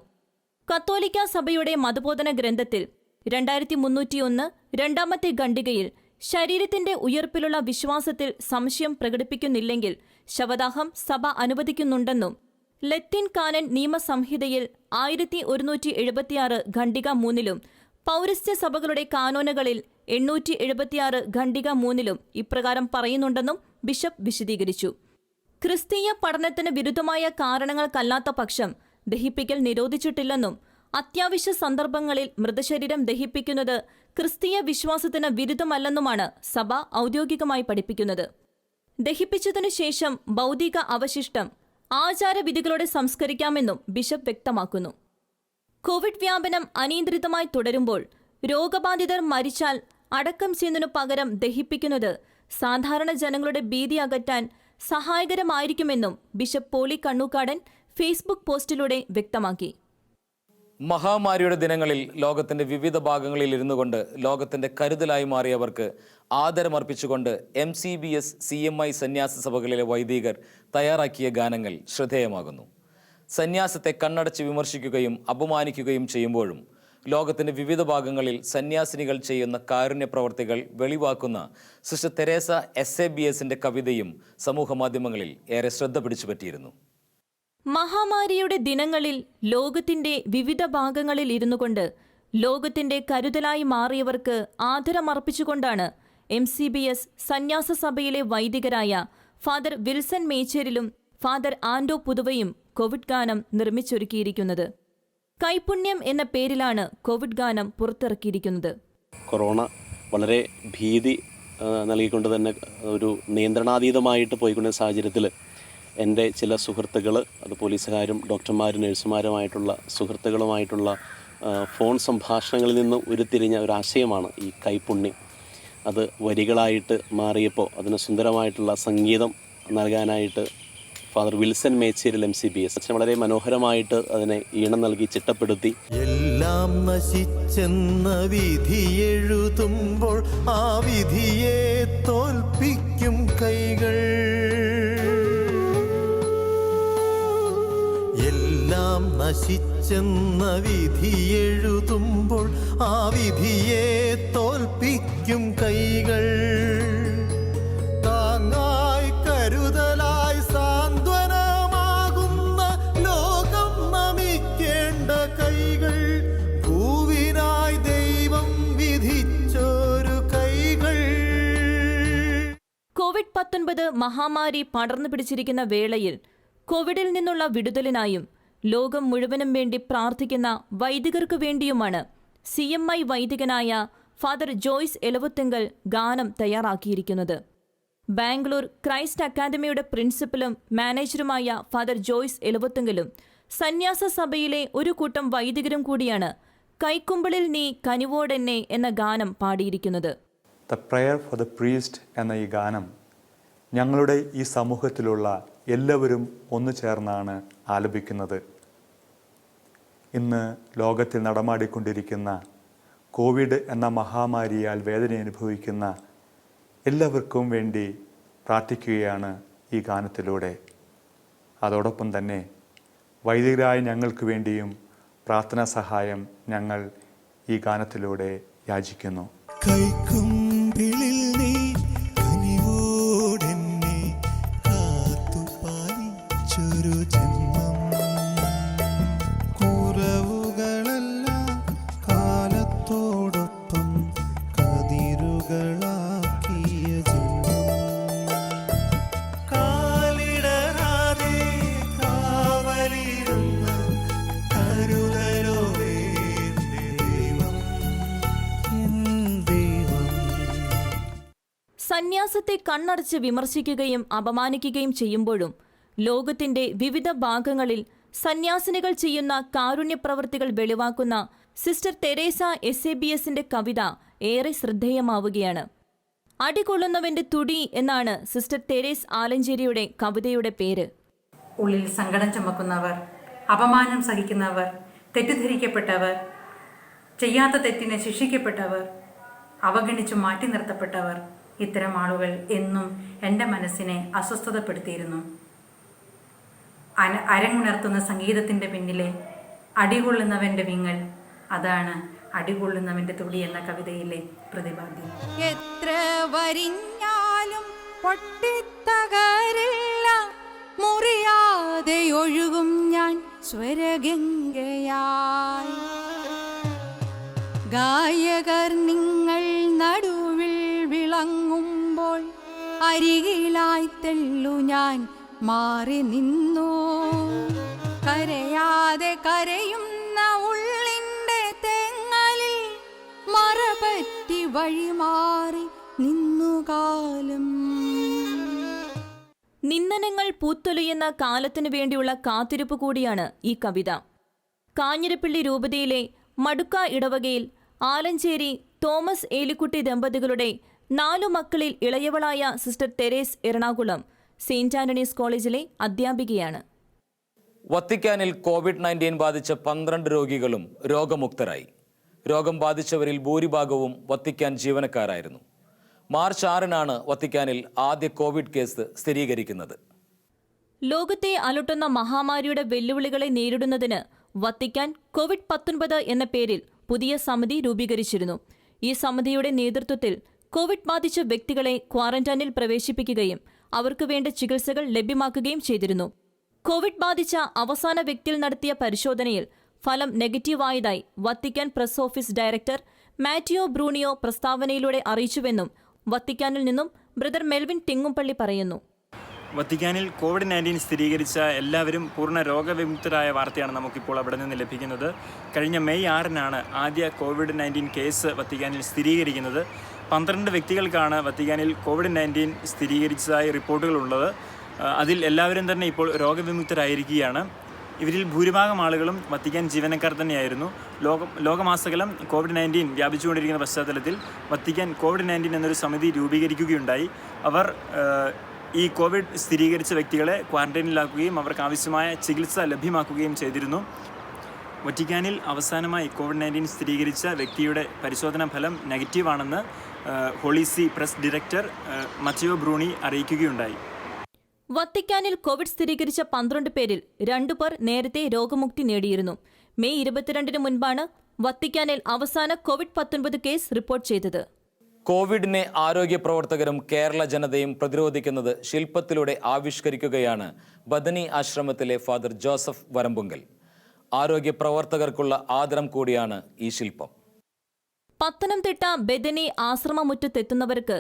കത്തോലിക്ക സഭയുടെ മതബോധന ഗ്രന്ഥത്തിൽ 2301 രണ്ടാമത്തെ ഖണ്ഡികയിൽ ശരീരത്തിന്റെ ഉയർപ്പിലുള്ള വിശ്വാസത്തിൽ സംശയം പ്രകടിപ്പിക്കുന്നില്ലെങ്കിൽ ശവദാഹം സഭ അനുവദിക്കുന്നുണ്ടെന്നും ലത്തീൻ കാനൻ നിയമസംഹിതയിൽ 1176 ഖണ്ഡിക 3-ലും പൗരസ്ത്യ സഭകളുടെ കാനോനുകളിൽ 876 ഖണ്ഡിക 3-ലും ഇപ്രകാരം പറയുന്നുണ്ടെന്നും ബിഷപ്പ് വിശദീകരിച്ചു. ക്രിസ്തീയ പഠനത്തിന് വിരുദ്ധമായ കാരണങ്ങൾക്കല്ലാത്ത പക്ഷം ദഹിപ്പിക്കൽ നിരോധിച്ചിട്ടില്ലെന്നും അത്യാവശ്യ സന്ദർഭങ്ങളിൽ മൃതശരീരം ദഹിപ്പിക്കുന്നത് ക്രിസ്തീയ വിശ്വാസത്തിന് വിരുദ്ധമല്ലെന്നുമാണ് സഭ ഔദ്യോഗികമായി പഠിപ്പിക്കുന്നത്. ദഹിപ്പിച്ചതിനു ശേഷം ഭൗതിക അവശിഷ്ടം ആചാരവിധികളോടെ സംസ്കരിക്കാമെന്നും ബിഷപ്പ് വ്യക്തമാക്കുന്നു. കോവിഡ് വ്യാപനം അനിയന്ത്രിതമായി തുടരുമ്പോൾ രോഗബാധിതർ മരിച്ചാൽ അടക്കം ചെയ്യുന്നതിനു പകരം ദഹിപ്പിക്കുന്നത് സാധാരണ ജനങ്ങളുടെ ഭീതി അകറ്റാൻ സഹായകരമായിരിക്കുമെന്നും ബിഷപ്പ് പോളി കണ്ണൂക്കാടൻ ഫേസ്ബുക്ക് പോസ്റ്റിലൂടെ വ്യക്തമാക്കി. മഹാമാരിയുടെ ദിനങ്ങളിൽ ലോകത്തിന്റെ വിവിധ ഭാഗങ്ങളിൽ ഇരുന്നു കൊണ്ട് ലോകത്തിന്റെ കരുതലായി മാറിയവർക്ക് ആദരമർപ്പിച്ചുകൊണ്ട് MCBS CMI സന്യാസ സഭകളിലെ വൈദികർ തയ്യാറാക്കിയ ഗാനങ്ങൾ ശ്രദ്ധേയമാകുന്നു. സന്യാസത്തെ കണ്ണടച്ച് വിമർശിക്കുകയും അപമാനിക്കുകയും ചെയ്യുമ്പോഴും ലോകത്തിൻ്റെ വിവിധ ഭാഗങ്ങളിൽ സന്യാസിനികൾ ചെയ്യുന്ന കാരുണ്യ പ്രവർത്തികൾ വെളിവാക്കുന്ന സിസ്റ്റർ തെരേസ SABSന്റെ കവിതയും സമൂഹമാധ്യമങ്ങളിൽ ഏറെ ശ്രദ്ധ പിടിച്ചുപറ്റിയിരുന്നു. മഹാമാരിയുടെ ദിനങ്ങളിൽ ലോകത്തിന്റെ വിവിധ ഭാഗങ്ങളിൽ ഇരുന്നുകൊണ്ട് ലോകത്തിന്റെ കരുതലായി മാറിയവർക്ക് ആദരമർപ്പിച്ചുകൊണ്ടാണ് MCBS സന്യാസ സഭയിലെ വൈദികരായ ഫാദർ വിൽസൺ മേച്ചേരിലും ഫാദർ ആൻഡോ പുതുവയും കോവിഡ് ഗാനം നിർമ്മിച്ചൊരുക്കിയിരിക്കുന്നത്. കൈപുണ്യം എന്ന പേരിലാണ് കോവിഡ് ഗാനം പുറത്തിറക്കിയിരിക്കുന്നത്. കൊറോണ വളരെ ഭീതി നൽകിക്കൊണ്ട് തന്നെ ഒരു നിയന്ത്രണാതീതമായിട്ട് പോയിക്കൊണ്ട സാഹചര്യത്തിൽ എൻ്റെ ചില സുഹൃത്തുക്കൾ, അത് പോലീസുകാരും ഡോക്ടർമാരും നഴ്സുമാരുമായിട്ടുള്ള സുഹൃത്തുക്കളുമായിട്ടുള്ള ഫോൺ സംഭാഷണങ്ങളിൽ നിന്ന് ഉരുത്തിരിഞ്ഞ ഒരാശയമാണ് ഈ കൈപുണ്യം. അത് വരികളായിട്ട് മാറിയപ്പോൾ അതിന് സുന്ദരമായിട്ടുള്ള സംഗീതം നൽകാനായിട്ട് ഫാദർ വിൽസൺ മേച്ചേരിൽ MCBS വളരെ മനോഹരമായിട്ട് അതിനെ ഈണം നൽകി ചിട്ടപ്പെടുത്തി. എല്ലാം നശിച്ചെന്ന വിധി എഴുതുമ്പോൾ ആ വിധിയെ തോൽപ്പിക്കും കൈകൾ. എല്ലാം നശിച്ചെന്ന വിധി എഴുതുമ്പോൾ ആ വിധിയെ തോൽപ്പിക്കും കൈകൾ. താങ്ങായി കരുതലായി സാന്ത്വനമാകുന്ന ലോകം നമിക്കേണ്ട കൈകൾ. ഭൂവിനായി ദൈവം വിധിച്ചൊരു കൈകൾ. COVID-19 മഹാമാരി പടർന്നു പിടിച്ചിരിക്കുന്ന വേളയിൽ കോവിഡിൽ നിന്നുള്ള വിടുതലിനായും ലോകം മുഴുവനും വേണ്ടി പ്രാർത്ഥിക്കുന്ന വൈദികർക്ക് വേണ്ടിയുമാണ് CMI വൈദികനായ ഫാദർ ജോയ്സ് എലവുത്തിങ്കൽ ഗാനം തയ്യാറാക്കിയിരിക്കുന്നത്. ബാംഗ്ലൂർ ക്രൈസ്റ്റ് അക്കാദമിയുടെ പ്രിൻസിപ്പലും മാനേജറുമായ ഫാദർ ജോയ്സ് എലവുത്തിങ്കലും സന്യാസ സഭയിലെ ഒരു കൂട്ടം വൈദികരും കൂടിയാണ് കൈക്കുമ്പിളിൽ നീ കനിവോടെന്നെ എന്ന ഗാനം പാടിയിരിക്കുന്നത്. The prayer for the priest എന്ന ഈ ഗാനം ഞങ്ങളുടെ ഈ സമൂഹത്തിലുള്ള എല്ലാവരും ഒന്നു ചേർന്നാണ് ആലപിക്കുന്നത്. ഇന്ന് ലോകത്തിൽ നടമാടിക്കൊണ്ടിരിക്കുന്ന കോവിഡ് എന്ന മഹാമാരിയാൽ വേദന അനുഭവിക്കുന്ന എല്ലാവർക്കും വേണ്ടി പ്രാർത്ഥിക്കുകയാണ് ഈ ഗാനത്തിലൂടെ. അതോടൊപ്പം തന്നെ വൈദികരായ ഞങ്ങൾക്ക് വേണ്ടിയും പ്രാർത്ഥനാ സഹായം ഞങ്ങൾ ഈ ഗാനത്തിലൂടെ യാചിക്കുന്നു. കൈക്കുമ്പിളിൽ നീ കനിവോടെന്നെ കാത്തുപാലിച്ചൊരു ജന്മം. കുറവുകളെല്ലാം കാലത്തോടൊപ്പം കതിരുകളാക്കിയ ജന്മം. കാലിടരാതെ കാവലിരുന്ന കരുതലോടെ സന്യാസത്തെ കണ്ണടച്ച് വിമർശിക്കുകയും അപമാനിക്കുകയും ചെയ്യുമ്പോഴും ലോകത്തിന്റെ വിവിധ ഭാഗങ്ങളിൽ സന്യാസിനികൾ ചെയ്യുന്ന കാരുണ്യപ്രവർത്തികൾ വെളിവാക്കുന്ന സിസ്റ്റർ തെരേസ SABSന്റെ കവിത ഏറെ ശ്രദ്ധേയമാവുകയാണ്. അടികൊള്ളുന്നവന്റെ തുടി എന്നാണ് സിസ്റ്റർ തെരേസ് ആലഞ്ചേരിയുടെ കവിതയുടെ പേര്. ഉള്ളിൽ സങ്കടം ചുമക്കുന്നവർ, അപമാനം സഹിക്കുന്നവർ, തെറ്റിദ്ധരിക്കപ്പെട്ടവർ, ചെയ്യാത്ത തെറ്റിനെ ശിക്ഷിക്കപ്പെട്ടവർ, അവഗണിച്ചു മാറ്റി നിർത്തപ്പെട്ടവർ, ഇത്തരം ആളുകൾ എന്നും എൻ്റെ മനസ്സിനെ അസ്വസ്ഥതപ്പെടുത്തിയിരുന്നു. അരങ്ങുണർത്തുന്ന സംഗീതത്തിൻ്റെ പിന്നിലെ അടികൊള്ളുന്നവൻ്റെ വിങ്ങൽ, അതാണ് അടികൊള്ളുന്നവൻ്റെ തുടി എന്ന കവിതയിലെ പ്രതിപാദ്യം. എത്ര വരിഞ്ഞാലും പൊട്ടിത്തകരില്ല, മുറിയാതെ ഒഴുകും ഞാൻ സ്വരഗംഗയായി. ഗായകർ നിങ്ങൾ നടുവിൽ വിളങ്ങുമ്പോൾ അരികിലായി തെല്ലു ഞാൻ മാറി നിന്നു. കരയാതെ കരയുന്ന ഉള്ളിൻ്റെ തെങ്ങലിൽ മറപറ്റി വഴിമാറി നിന്നുകാലം. നിന്ദനങ്ങൾ പൂത്തൊലിയുന്ന കാലത്തിനു വേണ്ടിയുള്ള കാത്തിരിപ്പ് കൂടിയാണ് ഈ കവിത. കാഞ്ഞിരപ്പള്ളി രൂപതയിലെ മടുക്ക ഇടവകയിൽ ആലഞ്ചേരി തോമസ് ഏലിക്കുട്ടി ദമ്പതികളുടെ 4 മക്കളിൽ ഇളയവളായ sister Therese Ernakulam saint Antony's കോളേജിലെ അധ്യാപികയാണ്. വത്തിക്കാനിൽ COVID-19 ബാധിച്ച 12 രോഗികളും രോഗമുക്തരായി. രോഗം ബാധിച്ചവരിൽ ഭൂരിഭാഗവും വത്തിക്കാൻ ജീവനക്കാരായിരുന്നു. മാർച്ച് 6-നാണ് വത്തിക്കാനിൽ ആദ്യ കോവിഡ് കേസ് സ്ഥിരീകരിക്കുന്നത്. ലോകത്തെ അലട്ടുന്ന മഹാമാരിയുടെ വെല്ലുവിളികളെ നേരിടുന്നതിന് വത്തിക്കാൻ COVID-19 എന്ന പേരിൽ പുതിയ സമിതി രൂപീകരിച്ചിരുന്നു. ഈ സമിതിയുടെ നേതൃത്വത്തിൽ കോവിഡ് ബാധിച്ച വ്യക്തികളെ ക്വാറന്റൈനിൽ പ്രവേശിപ്പിക്കുകയും അവർക്ക് വേണ്ട ചികിത്സകൾ ലഭ്യമാക്കുകയും ചെയ്തിരുന്നു. കോവിഡ് ബാധിച്ച അവസാന വ്യക്തിയിൽ നടത്തിയ പരിശോധനയിൽ ഫലം നെഗറ്റീവായതായി വത്തിക്കാൻ പ്രസ് ഓഫീസ് ഡയറക്ടർ മാറ്റിയോ ബ്രൂണിയോ പ്രസ്താവനയിലൂടെ അറിയിച്ചുവെന്നും വത്തിക്കാനിൽ നിന്നും ബ്രദർ മെൽവിൻ തിങ്ങുംപള്ളി പറയുന്നു. വത്തിക്കാനിൽ COVID-19 സ്ഥിരീകരിച്ച എല്ലാവരും പൂർണ്ണ രോഗവിമുക്തരായ വാർത്തയാണ് നമുക്കിപ്പോൾ അവിടെ നിന്ന് ലഭിക്കുന്നത്. കഴിഞ്ഞ മെയ് 6-നാണ് ആദ്യ COVID-19 കേസ് വത്തിക്കാനിൽ സ്ഥിരീകരിക്കുന്നത്. 12 വ്യക്തികൾക്കാണ് വത്തിക്കാനിൽ COVID-19 സ്ഥിരീകരിച്ചതായി റിപ്പോർട്ടുകളുള്ളത്. അതിൽ എല്ലാവരും തന്നെ ഇപ്പോൾ രോഗവിമുക്തരായിരിക്കുകയാണ്. ഇവരിൽ ഭൂരിഭാഗം ആളുകളും വത്തിക്കാൻ ജീവനക്കാർ തന്നെയായിരുന്നു. ലോകമാസകലം COVID-19 വ്യാപിച്ചുകൊണ്ടിരിക്കുന്ന പശ്ചാത്തലത്തിൽ വത്തിക്കാൻ COVID-19 എന്നൊരു സമിതി രൂപീകരിക്കുകയുണ്ടായി. അവർ ഈ കോവിഡ് സ്ഥിരീകരിച്ച വ്യക്തികളെ ക്വാറന്റൈനിലാക്കുകയും അവർക്ക് ആവശ്യമായ ചികിത്സ ലഭ്യമാക്കുകയും ചെയ്തിരുന്നു. വറ്റിക്കാനിൽ അവസാനമായി COVID-19 സ്ഥിരീകരിച്ച വ്യക്തിയുടെ പരിശോധനാ ഫലം നെഗറ്റീവാണെന്ന് holy see press director Matteo Bruni അറിയിക്കുകയുണ്ടായി. വത്തിക്കാനിൽ കോവിഡ് സ്ഥിരീകരിച്ച 12 പേരിൽ 2 പേർ നേരത്തെ രോഗമുക്തി നേടിയിരുന്നു. മെയ് 22-ന് മുൻപാണ് വത്തിക്കാനിൽ അവസാന COVID-19 കേസ് റിപ്പോർട്ട് ചെയ്തത്. കോവിഡിനെ ആരോഗ്യ പ്രവർത്തകരും കേരള ജനതയും പ്രതിരോധിക്കുന്നത് ശില്പത്തിലൂടെ ആവിഷ്കരിക്കുകയാണ് ബദനി ആശ്രമത്തിലെ ഫാദർ ജോസഫ് വരമ്പുങ്കൽ. ആരോഗ്യ പ്രവർത്തകർക്കുള്ള ആദരം കൂടിയാണ് ഈ ശില്പം. പത്തനംതിട്ട ബദനി ആശ്രമമുറ്റത്തെത്തുന്നവർക്ക്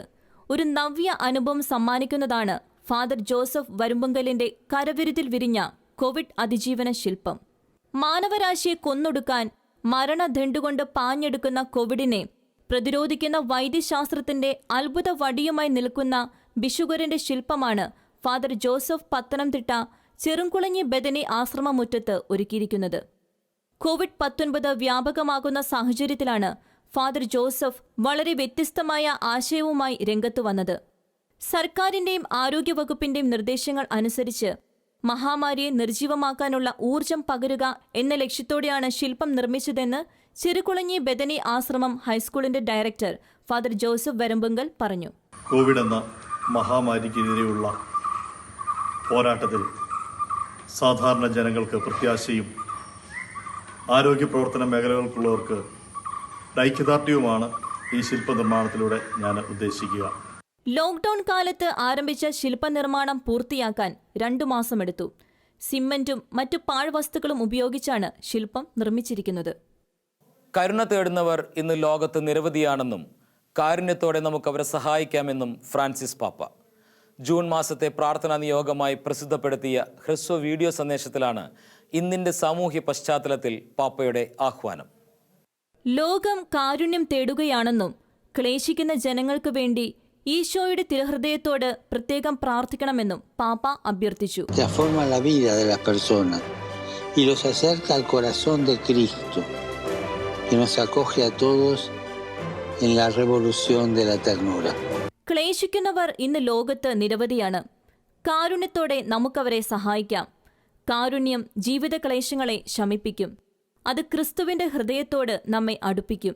ഒരു നവ്യ അനുഭവം സമ്മാനിക്കുന്നതാണ് ഫാദർ ജോസഫ് വരമ്പുങ്കലിന്റെ കരവിരുതിൽ വിരിഞ്ഞ കോവിഡ് അതിജീവന ശില്പം. മാനവരാശിയെ കൊന്നൊടുക്കാൻ മരണദണ്ഡുകൊണ്ട് പാഞ്ഞെടുക്കുന്ന കോവിഡിനെ പ്രതിരോധിക്കുന്ന വൈദ്യശാസ്ത്രത്തിന്റെ അത്ഭുത വടിയുമായി നിൽക്കുന്ന ബിഷുഗരന്റെ ശില്പമാണ് ഫാദർ ജോസഫ് പത്തനംതിട്ട ചെറുംകുളഞ്ഞി ബദനി ആശ്രമമുറ്റത്ത് ഒരുക്കിയിരിക്കുന്നത്. COVID-19 വ്യാപകമാകുന്ന സാഹചര്യത്തിലാണ് ഫാദർ ജോസഫ് വളരെ വ്യത്യസ്തമായ ആശയവുമായി രംഗത്തു വന്നത്. സർക്കാരിന്റെയും ആരോഗ്യവകുപ്പിന്റെയും നിർദ്ദേശങ്ങൾ അനുസരിച്ച് മഹാമാരിയെ നിർജ്ജീവമാക്കാനുള്ള ഊർജം പകരുക എന്ന ലക്ഷ്യത്തോടെയാണ് ശില്പം നിർമ്മിച്ചതെന്ന് ചെറുകുളഞ്ഞി ബദനി ആശ്രമം ഹൈസ്കൂളിന്റെ ഡയറക്ടർ ഫാദർ ജോസഫ് വരമ്പുങ്കൽ പറഞ്ഞു. കോവിഡ് എന്ന മഹാമാരിക്കെതിരെയുള്ള പോരാട്ടത്തിൽ സാധാരണ ജനങ്ങൾക്ക് പ്രത്യാശയും ആരോഗ്യ പ്രവർത്തന മേഖലകൾക്കുള്ളവർക്ക് ഐക്യദാർഢ്യവുമാണ് ഈ ശില്പനിർമ്മാണത്തിലൂടെ ഞാൻ ഉദ്ദേശിക്കുക. ലോക്ക്ഡൌൺ കാലത്ത് ആരംഭിച്ച ശില്പനിർമ്മാണം പൂർത്തിയാക്കാൻ 2 മാസമെടുത്തു. സിമന്റും മറ്റു പാഴ്വസ്തുക്കളും ഉപയോഗിച്ചാണ് ശില്പം നിർമ്മിച്ചിരിക്കുന്നത്. കരുണ തേടുന്നവർ ഇന്ന് ലോകത്ത് നിരവധിയാണെന്നും കാരുണ്യത്തോടെ നമുക്ക് അവരെ സഹായിക്കാമെന്നും ഫ്രാൻസിസ് പാപ്പ ജൂൺ മാസത്തെ പ്രാർത്ഥനാ നിയോഗമായി പ്രസിദ്ധപ്പെടുത്തിയ ഹ്രസ്വ വീഡിയോ സന്ദേശത്തിലാണ് ഇന്നിന്റെ സാമൂഹ്യ പശ്ചാത്തലത്തിൽ പാപ്പയുടെ ആഹ്വാനം. ലോകം കാരുണ്യം തേടുകയാണെന്നും ക്ലേശിക്കുന്ന ജനങ്ങൾക്ക് വേണ്ടി ഈശോയുടെ തിരുഹൃദയത്തോട് പ്രത്യേകം പ്രാർത്ഥിക്കണമെന്നും പാപ്പ അഭ്യർത്ഥിച്ചു. Transforma la vida de las personas y los acerca al corazón de Cristo, que nos acoge a todos en la revolución de la ternura. ക്ലേശിക്കുന്നവർ ഇന്ന് ലോകത്ത് നിരവധിയാണ്. കാരുണ്യത്തോടെ നമുക്കവരെ സഹായിക്കാം. കാരുണ്യം ജീവിത ക്ലേശങ്ങളെ ശമിപ്പിക്കും. അത് ക്രിസ്തുവിന്റെ ഹൃദയത്തോട് നമ്മെ അടുപ്പിക്കും.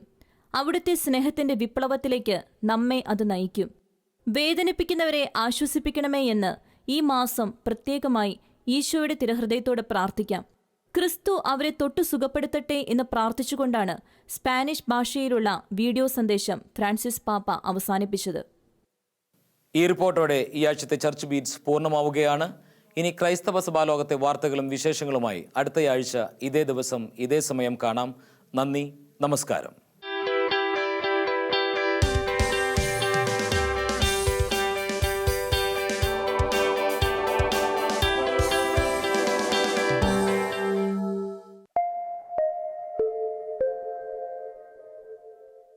അവിടുത്തെ സ്നേഹത്തിന്റെ വിപ്ലവത്തിലേക്ക് നമ്മെ അത് നയിക്കും. വേദനിപ്പിക്കുന്നവരെ ആശ്വസിപ്പിക്കണമേ എന്ന് ഈ മാസം പ്രത്യേകമായി ഈശോയുടെ തിരുഹൃദയത്തോട് പ്രാർത്ഥിക്കാം. ക്രിസ്തു അവരെ തൊട്ടു സുഖപ്പെടുത്തട്ടെ എന്ന് പ്രാർത്ഥിച്ചുകൊണ്ടാണ് സ്പാനിഷ് ഭാഷയിലുള്ള വീഡിയോ സന്ദേശം ഫ്രാൻസിസ് പാപ്പ അവസാനിപ്പിച്ചത്. ഈ റിപ്പോർട്ടോടെ ഈ ആഴ്ചത്തെ ചർച്ച് ബീറ്റ്സ് പൂർണ്ണമാവുകയാണ്. ഇനി ക്രൈസ്തവ സഭാലോകത്തെ വാർത്തകളും വിശേഷങ്ങളുമായി അടുത്തയാഴ്ച ഇതേ ദിവസം ഇതേ സമയം കാണാം. നന്ദി, നമസ്കാരം.